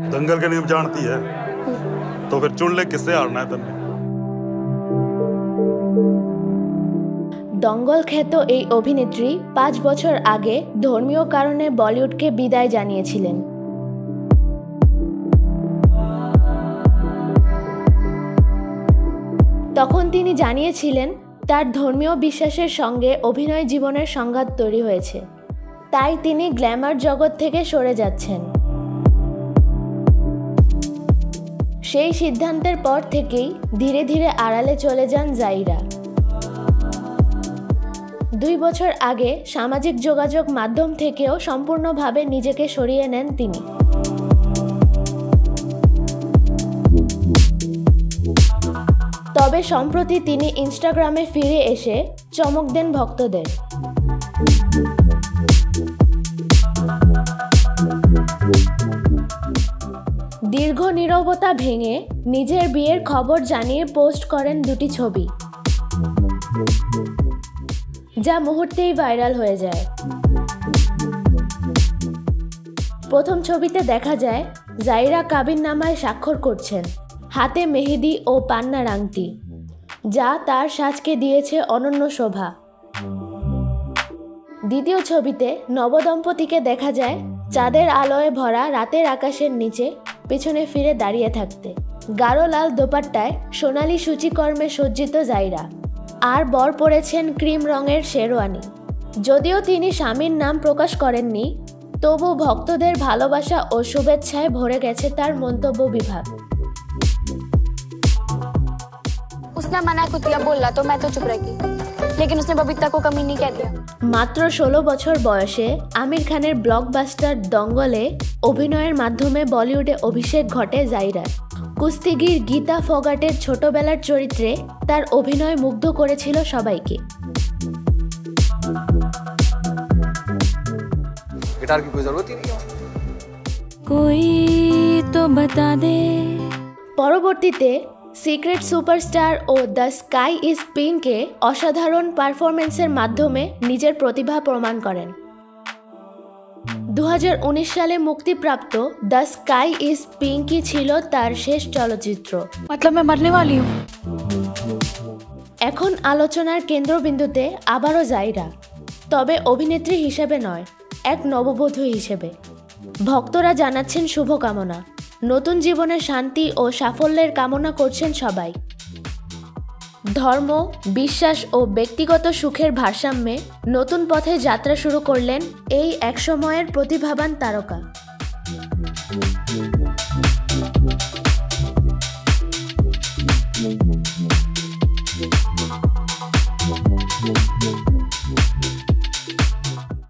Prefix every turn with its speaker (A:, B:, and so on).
A: दंगल के नियम जानती है, तो फिर चुन ले किससे हारना है तुमने।
B: দঙ্গল খ্যাত এই অভিনেত্রী 5 বছর আগে ধর্মীয় কারণে বলিউডকে বিদায় জানিয়েছিলেন। তখন তিনি জানিয়েছিলেন তার ধর্মীয় বিশ্বাসের সঙ্গে অভিনয় জীবনের সংঘাত তৈরি হয়েছে, তাই তিনি গ্ল্যামার জগৎ থেকে সরে যাচ্ছেন। সেই সিদ্ধান্তের পর থেকেই ধীরে ধীরে আড়ালে চলে যান জাইরা। 2 বছর আগে সামাজিক যোগাযোগ মাধ্যম থেকেও সম্পূর্ণভাবে নিজেকে সরিয়ে নেন তিনি। তবে সম্প্রতি তিনি ইনস্টাগ্রামে ফিরে এসে চমক দেন ভক্তদের। দীর্ঘ নীরবতা ভেঙে নিজের বিয়ের খবর জানিয়ে পোস্ট করেন 2টি ছবি, যা মুহূর্তেই ভাইরাল হয়ে যায়। প্রথম ছবিতে দেখা যায় জাইরা কাবিননামায় স্বাক্ষর করছেন, হাতে মেহেদি ও পান্নার আংটি, যা তার সাজকে দিয়েছে অনন্য শোভা। দ্বিতীয় ছবিতে নবদম্পতিকে দেখা যায় চাঁদের আলোয় ভরা রাতের আকাশের নিচে পেছনে ফিরে দাঁড়িয়ে থাকতে। গাঢ় লাল দোপাট্টায় সোনালি সূচিকর্মে সজ্জিত জাইরা, আর বর পরেছেন ক্রিম রঙের শেরওয়ানি। যদিও তিনি স্বামীর নাম প্রকাশ করেননি, তবু ভক্তদের ভালোবাসা ও শুভেচ্ছায় ভরে গেছে তার মন্তব্য বিভাগ।
C: उसने मना को दिया बोला तो मैं तो चुप रही, लेकिन उसने बबीता को कमी नहीं कह दिया।
B: মাত্র 16 বছর বয়সে আমির খানের ব্লকবাস্টার দঙ্গলে অভিনয়ের মাধ্যমে বলিউডে অভিষেক ঘটে জাইরার। কুস্তিগির গীতা ফগাটের ছোটবেলার চরিত্রে তার অভিনয় মুগ্ধ করেছিল সবাইকে।
D: गिटार की कोई जरूरत ही नहीं है।
B: कोई तो बता दे। পরবর্তীতে সিক্রেট সুপারস্টার ও দ্য স্কাই ইজ পিঙ্কে অসাধারণ পারফরমেন্সের মাধ্যমে নিজের প্রতিভা প্রমাণ করেন। 2019 সালে মুক্তিপ্রাপ্ত দ্য স্কাই ইজ পিঙ্কই ছিল তার শেষ চলচ্চিত্র।
C: मतलब मैं मरने वाली हूँ।
B: এখন আলোচনার কেন্দ্রবিন্দুতে আবারও জাইরা, তবে অভিনেত্রী হিসেবে নয়, এক নববধূ হিসেবে। ভক্তরা জানাচ্ছেন শুভকামনা, নতুন জীবনে শান্তি ও সাফল্যের কামনা করছেন সবাই। ধর্ম, বিশ্বাস ও ব্যক্তিগত সুখের ভারসাম্যে নতুন পথে যাত্রা শুরু করলেন এই একসময়ের প্রতিভাবান তারকা।